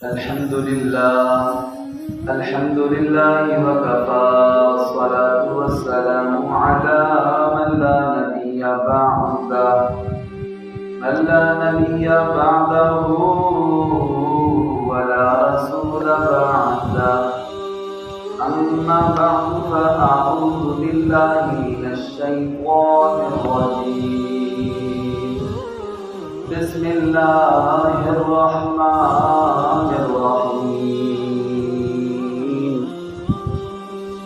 الحمد لله وكفى والصلاة والسلام على من لا نبي بعده ولا رسول بعده. أما بعد فأعوذ بالله من الشيطان الرجيم. بسم الله الرحمن الرحيم.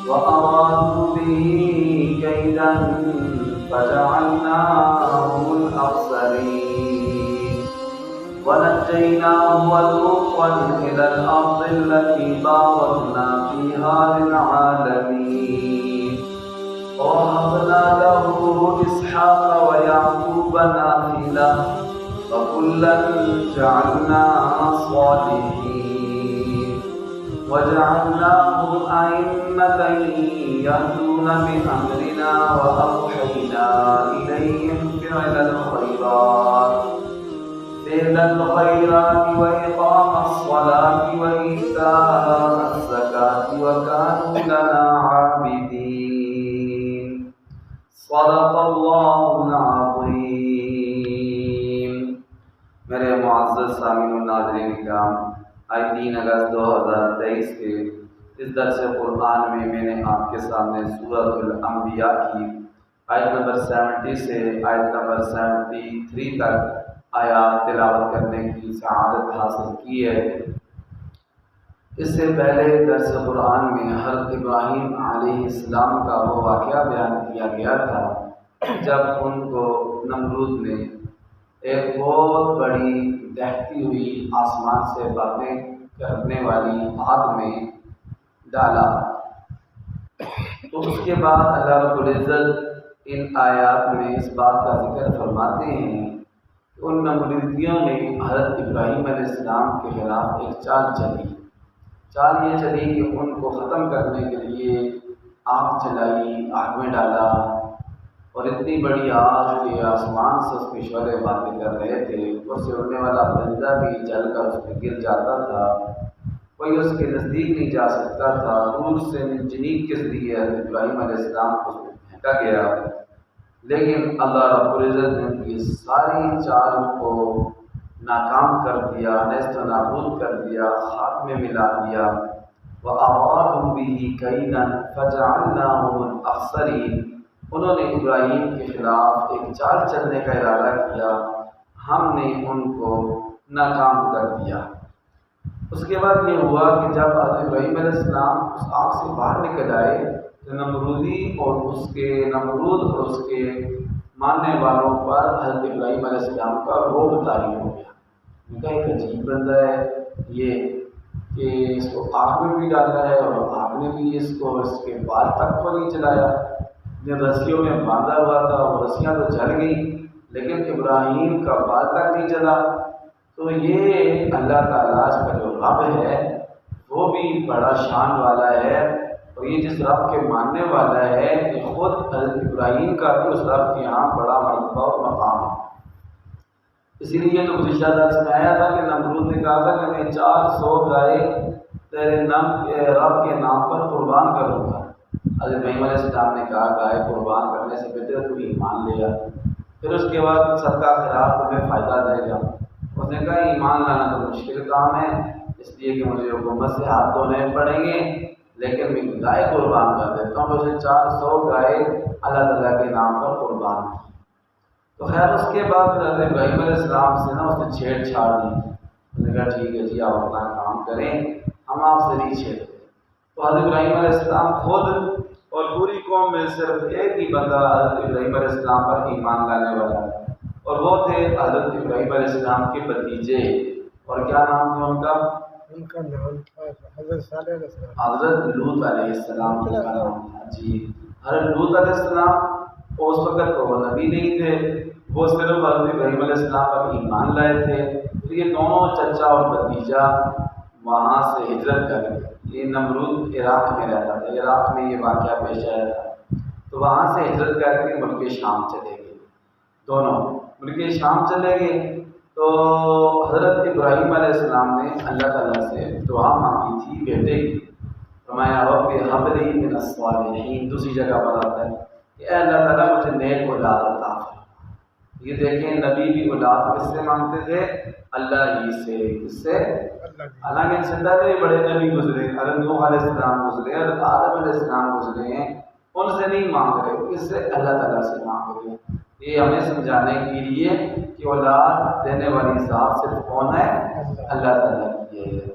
وأرادوا به كيدا فجعلناهم الأخسرين ونجيناه ولوطا إلى الأرض التي باركنا فيها للعالمين ووهبنا له إسحاق ويعقوب نافلة وكلا جعلنا صالحين وجعلناهم أئمة يهدون بأمرنا وأوحينا إليهم فعل الخيرات وإقام الصلاة وإيتاء الزكاة وكانوا لنا عابدين. صدق الله العظيم. میرے معزز سامعین و ناظرین کرام، آج 3 اگست 2023 کے اس درس قرآن میں نے آپ کے سامنے سورۃ الانبیاء کی آیت نمبر 70 سے آیت نمبر 73 تک آیات تلاوت کرنے کی سعادت حاصل کی ہے۔ اس سے پہلے درس قرآن میں حضرت ابراہیم علیہ السلام کا وہ واقعہ بیان کیا گیا تھا جب ان کو نمرود نے ایک بہت بڑی دہتی ہوئی آسمان سے باتیں کرنے والی آگ میں ڈالا۔ تو اس کے بعد اللہ رب العزت ان آیات میں اس بات کا ذکر فرماتے ہیں کہ ان نمرودیوں نے حضرت ابراہیم علیہ السلام کے خلاف ایک چال چلی یہ چلی کہ ان کو ختم کرنے کے لیے آگ چلائی، آگ میں ڈالا، اور اتنی بڑی آگ کہ آسمان سے اس کے شعلے باتیں کر رہے تھے۔ اس سے اڑنے والا پرندہ بھی جل کر اس پہ گر جاتا تھا، کوئی اس کے نزدیک نہیں جا سکتا تھا۔ دور سے منجنیق کے ذریعے حضرت ابراہیم علیہ السلام کو اس میں پھینکا گیا، لیکن اللہ رب العزت نے ان کی ساری چال کو ناکام کر دیا، نیست و نابود کر دیا، خاک میں ملا دیا۔ وَأَرَادُوا بِهِ كَيْدًا فَجَعَلْنَاهُمُ الْأَخْسَرِينَ۔ انہوں نے ابراہیم کے خلاف ایک چال چلنے کا ارادہ کیا، ہم نے ان کو ناکام کر دیا۔ اس کے بعد یہ ہوا کہ جب حضرت ابراہیم علیہ السلام اس آگ سے باہر نکل آئے تو نمرود اور اس کے ماننے والوں پر حضرت ابراہیم علیہ السلام کا روب طاری ہو گیا۔ ان کا ایک عجیب بندہ ہے یہ کہ اس کو آگ میں بھی ڈالا ہے اور آگ نے بھی اس کے بال تک کو نہیں چلایا۔ رسیوں میں باندھا ہوا تھا، وہ رسیاں تو جل گئیں لیکن ابراہیم کا بال تک نہیں چلا۔ تو یہ اللہ تعالیٰ کا جو رب ہے وہ بھی بڑا شان والا ہے، اور یہ جس رب کے ماننے والا ہے کہ خود حضرت ابراہیم کا بھی اس رب کے یہاں بڑا مرتبہ اور مقام ہے۔ اسی لیے تو گزشتہ درس میں آیا تھا کہ نمرود نے کہا تھا کہ میں 400 گائے تیرے رب کے نام پر قربان کروں گا۔ حضرت ابراہیم علیہ السلام نے کہا گائے قربان کرنے سے بہتر تو ایمان لے آ، پھر اس کے بعد صدقہ خیرات تمہیں فائدہ دے گا۔ اس نے کہا ایمان لانا تو مشکل کام ہے، اس لیے کہ مجھے حکومت سے ہاتھ دھونے پڑیں گے، لیکن میں گائے قربان کر دیتا ہوں۔ اسے 400 گائے اللہ تعالیٰ کے نام پر قربان کی۔ تو خیر اس کے بعد حضرت ابراہیم علیہ السلام سے اس نے چھیڑ چھاڑ دی۔ اس نے کہا ٹھیک ہے جی آپ اپنا کام کریں، ہم آپ سے نہیں چھیڑتے۔ تو حضرت ابراہیم علیہ السلام خود اور پوری قوم میں صرف ایک ہی بندہ حضرت ابراہیم علیہ السلام پر ایمان لانے والا ہے، اور وہ تھے حضرت ابراہیم علیہ السلام کے بھتیجے۔ اور کیا نام تھا ان کا نام تھا حضرت لوط علیہ السلام کا نام تھا جی۔ حضرت لوط علیہ السلام اس وقت تو وہ نبی نہیں تھے، وہ صرف حضرت ابراہیم علیہ السلام پر ایمان لائے تھے۔ تو یہ دونوں چچا اور بھتیجا وہاں سے ہجرت کر گئے۔ یہ نمرود عراق میں رہتا تھا، عراق میں یہ واقعہ پیش آیا تھا، تو وہاں سے ہجرت کر کے ملک شام چلے گئے، دونوں ملک شام چلے گئے۔ تو حضرت ابراہیم علیہ السلام نے اللہ تعالیٰ سے دعا مانگی تھی بیٹے کی، فرمایا رب ہب لی من الصالحین، دوسری جگہ پر آتا ہے کہ اے اللہ تعالیٰ مجھے نیک اولاد عطا فرما۔ یہ دیکھیں نبی بھی اولاد کس سے مانگتے تھے؟ اللہ ہی سے، کس سے؟ حالانکہ ان سے پہلے بھی بڑے نبی گزرے، حضرت نوح علیہ السلام گزرے، حضرت آدم علیہ السلام گزرے ہیں، ان سے نہیں مانگ رہے، کس سے؟ اللہ تعالیٰ سے مانگ رہے ہیں۔ یہ ہمیں سمجھانے کے لیے کہ اولاد دینے والی ذات صرف کون ہے؟ اللہ تعالیٰ کی ہے۔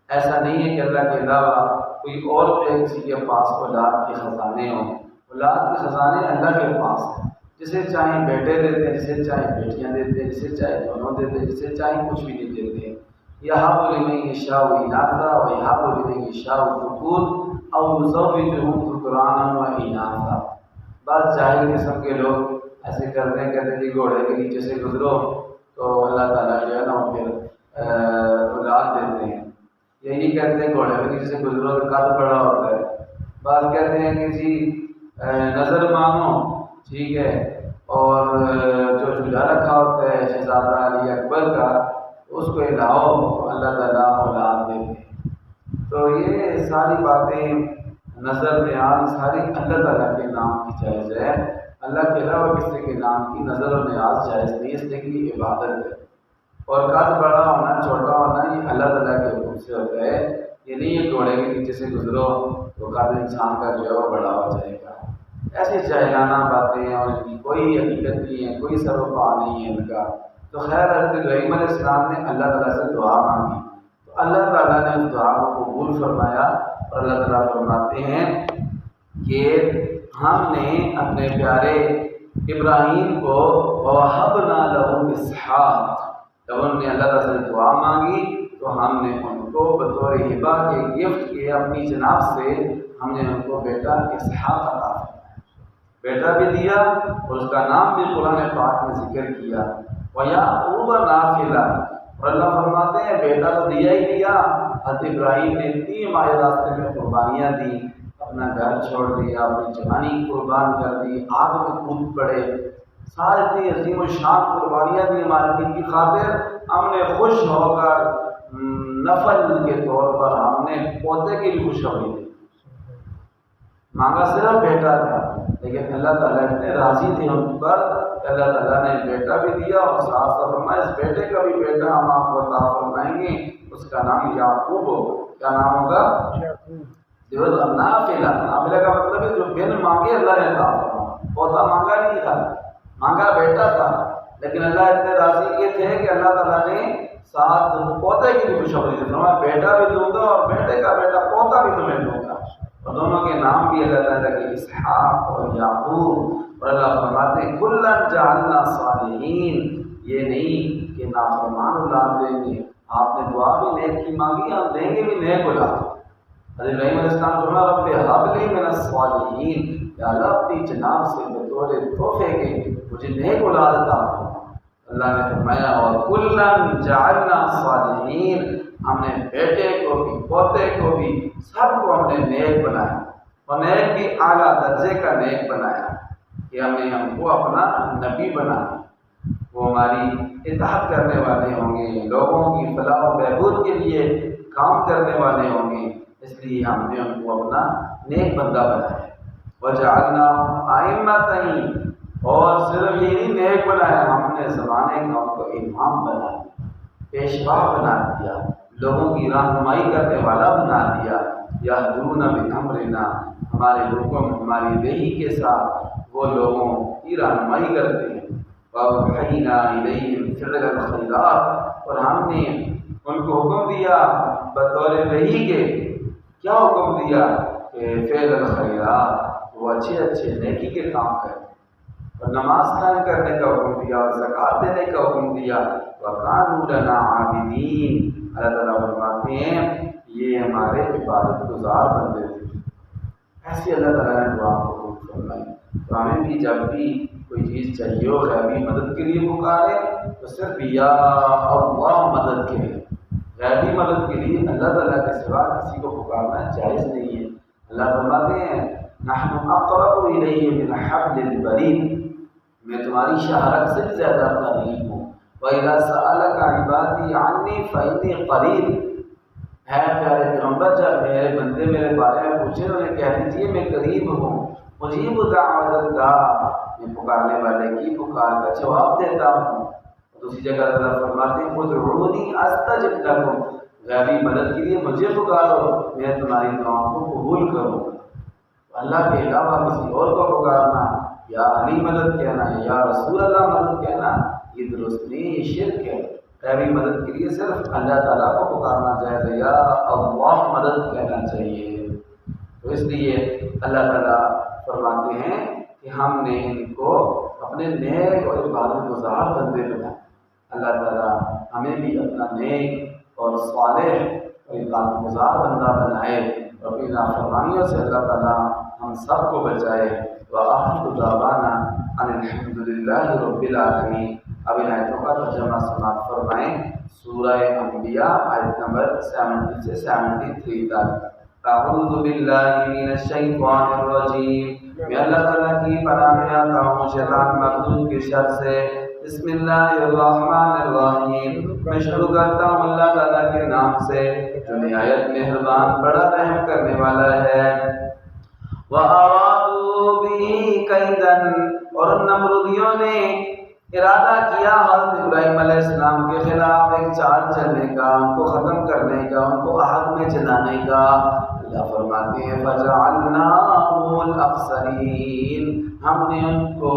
ایسا نہیں ہے کہ اللہ کے علاوہ کوئی اور جو ہے کسی کے پاس اولاد کے خزانے ہوں۔ اولاد کے خزانے اللہ کے پاس ہیں، جسے چاہیں بیٹے دیتے ہیں، جسے چاہیں بیٹیاں دیتے ہیں، جسے چاہیں دونوں دیتے ہیں، جسے چاہیں کچھ بھی نہیں دیتے ہیں۔ یہب لمن یشاء اناثا ویہب لمن یشاء الذکور او یزوجہم ذکرانا و اناثا۔ بعض جاہل قسم کے لوگ ایسے کرتے ہیں، کہتے ہیں جی گھوڑے کے نیچے سے گزرو تو اللہ تعالیٰ جو ہے نا پھر اولاد دیتے ہیں۔ یہی کہتے ہیں گھوڑے کے نیچے سے گزرو تو قد بڑا ہوتا ہے۔ بعض کہتے ہیں کہ جی نظر مانگو، ٹھیک ہے، اور جو جھولا رکھا ہوتا ہے شہزادہ علی اکبر کا اس کو ہلاؤ تو اللہ تعالیٰ اولاد دیتے ہیں۔ تو یہ ساری باتیں نظر نیاز ساری اللہ تعالیٰ کے نام کی جائز ہے، اللہ کے علاوہ کسی کے نام کی نظر و نیاز جائز نہیں، اس لیے کہ عبادت ہے۔ اور قد بڑا ہونا چھوٹا ہونا یہ اللہ تعالیٰ کے حکم سے ہوتا ہے، یہ نہیں ہے گھوڑے کے نیچے سے گزرو تو قد انسان کا جو ہے وہ بڑا ہو جائے گا۔ ایسی جاہلانہ باتیں ہیں اور ان کی کوئی حقیقت نہیں ہے، کوئی سر و پا نہیں ہے ان کا۔ تو خیر حضرت ابراہیم علیہ السلام نے اللہ تعالیٰ سے دعا مانگی تو اللہ تعالیٰ نے اس دعا کو قبول فرمایا، اور اللہ تعالیٰ فرماتے ہیں کہ ہم نے اپنے پیارے ابراہیم کو وَوَهَبْنَا لَهُ إِسْحَاقَ، جب انہوں نے اللہ تعالیٰ سے دعا مانگی تو ہم نے ان کو بطور ہبہ کے گفٹ کے اپنی جناب سے ہم نے ان کو بیٹا اسحاق عطا فرمایا، بیٹا بھی دیا اور اس کا نام بھی قرآن پاک میں ذکر کیا، وَيَعْقُوبَ نَافِلًا، اور اللہ فرماتے ہیں بیٹا تو دیا ہی دیا، حضرت ابراہیم نے 3 ماہ راستے میں قربانیاں دی، اپنا گھر چھوڑ دیا، اپنی جوانی قربان کر دی، آگ میں کود پڑے، سارے اتنی عظیم و شان قربانیاں دی ہمارے دین کی خاطر۔ ہم نے خوش ہو کر نفل کے طور پر ہم نے پوتے کی بھی خوشخبری دی، مانگا صرف بیٹا تھا، لیکن اللہ تعالیٰ اتنے راضی تھے ان پر کہ اللہ تعالیٰ نے بیٹا بھی دیا اور ساتھ ساتھ فرمایا اس بیٹے کا بھی بیٹا ہم آپ کو عطا فرمائیں گے، اس کا نام یعقوب ہوگا۔ کیا نام ہوگا؟ نافلہ۔ نافلہ کا مطلب ہے جو بن مانگے اللہ نے عطا فرمایا، پوتا مانگا نہیں تھا، مانگا بیٹا تھا، لیکن اللہ اتنے راضی کے تھے کہ اللہ تعالیٰ نے ساتھ پوتے کی بھی خوشخبری دی، فرمایا بیٹا بھی دوں گا اور بیٹے کا بیٹا پوتا بھی تمہیں دوں گا، اور دونوں کے نام بھی اللہ تعالیٰ کے اسحاق اور یعقوب۔ اور اللہ فرماتے ہیں کُلًّا جَعَلْنَا صَالِحِینَ، یہ نہیں کہ نافرمان اولاد دیں گے، آپ نے دعا بھی نیک کی مانگی، ہم دیں گے بھی نیک اولاد۔ حضرت ابراہیم علیہ السلام فرمایا رب ہب لی من الصالحین، یا اللہ اپنی جناب سے بطور تحفے کے مجھے نیک اولاد عطا فرما۔ اللہ نے فرمایا اور کُلًّا جَعَلْنَا صَالِحِینَ، ہم نے بیٹے کو بھی پوتے کو بھی سب کو ہم نے نیک بنایا، اور نیک بھی اعلیٰ درجے کا نیک بنایا کہ ہم کو اپنا نبی بنایا، وہ ہماری اطاعت کرنے والے ہوں گے، لوگوں کی فلاح و بہبود کے لیے کام کرنے والے ہوں گے، اس لیے ہم نے ان کو اپنا نیک بندہ بنایا۔ وَجَعَلْنَاهُمْ أَئِمَّةً، اور صرف یہ نہیں نیک بنایا، ہم نے زمانے کا ان کو امام بنا دیا، پیشوا بنا دیا، لوگوں کی رہنمائی کرنے والا بنا دیا۔ یہدون بأمرنا، ہمارے حکم ہماری وحی کے ساتھ وہ لوگوں کی رہنمائی کرتے ہیں۔ وَأَوْحَيْنَا إِلَيْهِمْ فِعْلَ الْخَيْرَاتِ، اور ہم نے ان کو حکم دیا بطور وحی کے، کیا حکم دیا کہ فعل الخیرات، وہ اچھے اچھے نیکی کے کام کریں، اور نماز قائم کرنے کا حکم دیا اور زکوٰۃ دینے کا حکم دیا۔ وَكَانُوا لَنَا عَابِدِينَ، اللہ تعالیٰ فرماتے ہیں یہ ہمارے عبادت گزار بندے تھے۔ ایسی اللہ تعالیٰ نے دعا قبول فرمائی۔ تو ہمیں بھی جب بھی کوئی چیز چاہیے ہو غیبی مدد کے لیے پکارے تو صرف یا اللہ مدد کے لیے، غیبی مدد کے لیے اللہ تعالیٰ کے سوا کسی کو پکارنا جائز نہیں ہے۔ اللہ فرماتے ہیں نحن اقرب الیہ من حبل الورید، میں تمہاری شہرت سے بھی زیادہ قریب ہوں، وَإِذَا سَأَلَكَ عِبَادِي عَنِّي فَإِنِّي قَرِيبٌ، ہے پیارے پیغمبر جب میرے بندے میرے بارے میں پوچھیں انہیں کہہ دیجیے میں قریب ہوں، مجیب دعوت الداع، میں پکارنے والے کی پکار کا جواب دیتا ہوں۔ دوسری جگہ اللہ فرماتے ہیں ادعونی استجب لکم، غیبی مدد کے لیے مجھے پکارو میں تمہاری دعاؤں کو قبول کروں گا۔ اللہ کے علاوہ کسی اور کو پکارنا، یا علی مدد کہنا، یا رسول اللہ مدد کہنا، یہ درست نہیں، یہ شرک ہے۔ غیبی مدد کے لیے صرف اللہ تعالیٰ کو پکارنا چاہیے، یا اللہ مدد کہنا چاہیے۔ تو اس لیے اللہ تعالیٰ فرماتے ہیں کہ ہم نے ان کو اپنے نیک اور عبادت گزار بندے بنائے۔ اللہ تعالیٰ ہمیں بھی اپنا نیک اور صالح اور عبادت گزار بندہ بنائے، اور اپنی نافرمانیوں سے اللہ تعالیٰ ہم سب کو بچائے۔ وآخر دعوانا ان الحمد للہ رب العالمین۔ اب ان آیتوں کا ترجمہ سماعت فرمائیں۔ سورہ انبیاء آیت نمبر 70 سے 73 تک۔ اعوذ باللہ من الشیطان الرجیم، میں اللہ تعالیٰ کی پناہ میں آتا ہوں شیطان مردود کے شر سے۔ بسم اللہ الرحمن الرحیم، میں شروع کرتا ہوں اللہ تعالیٰ کے نام سے جو نہایت مہربان بڑا رحم کرنے والا ہے۔ وَأَرَادُوا بِهِ كَيْدًا، اور نمرودیوں نے ارادہ کیا حضرت ابراہیم علیہ السلام کے خلاف ایک چال چلنے کا، ان کو ختم کرنے کا، ان کو آگ میں جلانے کا۔ اللہ فرماتے ہیں فَجَعَلْنَاهُمُ الْأَخْسَرِينَ، ہم نے ان کو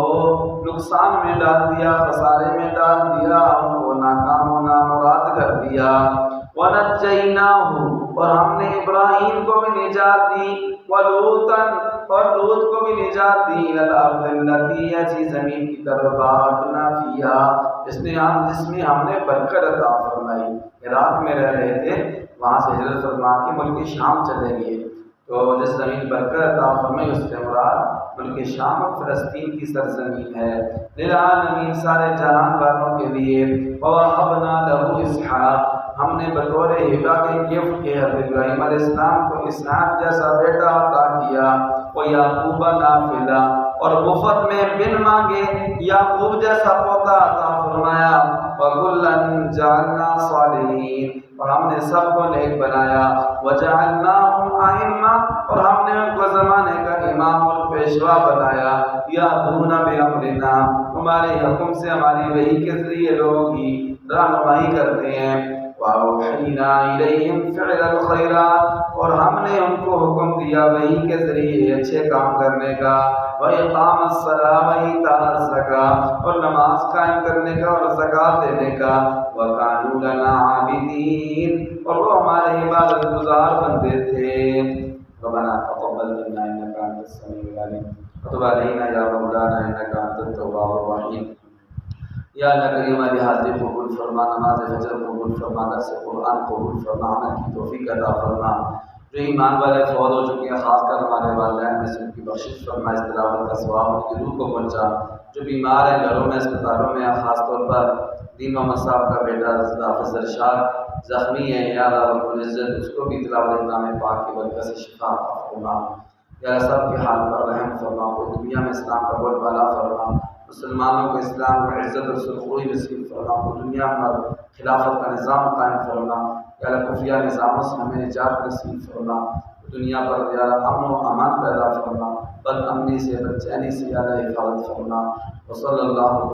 نقصان میں ڈال دیا، خسارے میں ڈال دیا، ان کو ناکام و نامراد کر دیا۔ وَنَجَّيْنَاهُ، اور ہم نے ابراہیم کو بھی نجات دی، وَلُوطًا، اور لوط کو بھی نجات دی، إِلَى الْأَرْضِ الَّتِي، ایسی زمین کی طرف بارکنا فِيهَا، جس میں ہم نے برکت عطا فرمائی۔ عراق میں رہ رہے تھے، وہاں سے ہجرت فرما کے ملک شام چلے گئے، تو جس زمین برکت عطا فرمائی اس سے مراد ملک شام فلسطین کی سرزمین ہے۔ للعالمین، سارے جہان والوں کے لیے۔ وَوَهَبْنَا لَهُ إِسْحَاقَ، ہم نے بطور ہبہ کے گفٹ کے حضرت ابراہیم علیہ السلام کو اسحاق جیسا بیٹا عطا کیا۔ وَيَعْقُوبَ نَافِلًا، اور مفت میں بن مانگے یعقوب جیسا پوتا عطا فرمایا۔ وَكُلًّا جَعَلْنَا صَالِحِينَ، اور ہم نے سب کو نیک بنایا۔ وَجَعَلْنَاهُمْ أَئِمَّةً، اور ہم نے ان کو زمانے کا امام اور پیشوا بنایا۔ يَهْدُونَ بِأَمْرِنَا، ہمارے حکم سے، ہماری وحی کے ذریعے لوگوں کی رہنمائی کرتے ہیں۔ وَأَوْحَيْنَا إِلَيْهِمْ فِعْلَ الْخَيْرَاتِ، اور ہم نے ان کو حکم دیا وحی کے ذریعے اچھے کام کرنے کا۔ وَإِقَامَ الصَّلَاةِ وَإِيتَاءَ الزَّكَاةِ، اور نماز قائم کرنے کا اور زکوٰۃ دینے کا۔ وَكَانُوا لَنَا عَابِدِينَ، اور وہ ہمارے عبادت گزار بندے تھے۔ ربنا تقبل منا إنك أنت السميع العليم وتب علينا يا مولانا إنك أنت التواب الرحيم۔ یا اللہ کریم ہماری حاضری قبول فرما، نماز فجر قبول فرما، درس قرآن قبول فرما، عمل کی توفیق عطا فرما۔ جو ایمان والے فوت ہو چکے ہیں خاص کر ہمارے والدین میں سے ان کی بخشش فرما، اس تلاوت کا ثواب ان کی روح کو پہنچا۔ جو بیمار ہیں گھروں میں، اسپتالوں میں، خاص طور پر دین محمد صاحب کا بیٹا حافظ ارشاد زخمی ہے، یا اللہ رب العزت اس کو بھی تلاوت کلام پاک کی برکت سے شفا عطا فرما۔ یا اللہ سب کے حال پر رحم فرما، پوری دنیا میں اسلام کا بول بالا فرما، مسلمانوں کو اسلام کو عزت اور سرخروئی نصیب فرما، پوری دنیا پر خلافت کا نظام قائم فرما۔ یا اللہ خفیہ نظاموں سے ہمیں نجات نصیب فرما، دنیا پر یا اللہ امن و امان پیدا فرما، بد امنی سے، بد چینی سے یا اللہ حفاظت فرما۔ وصلی اللہ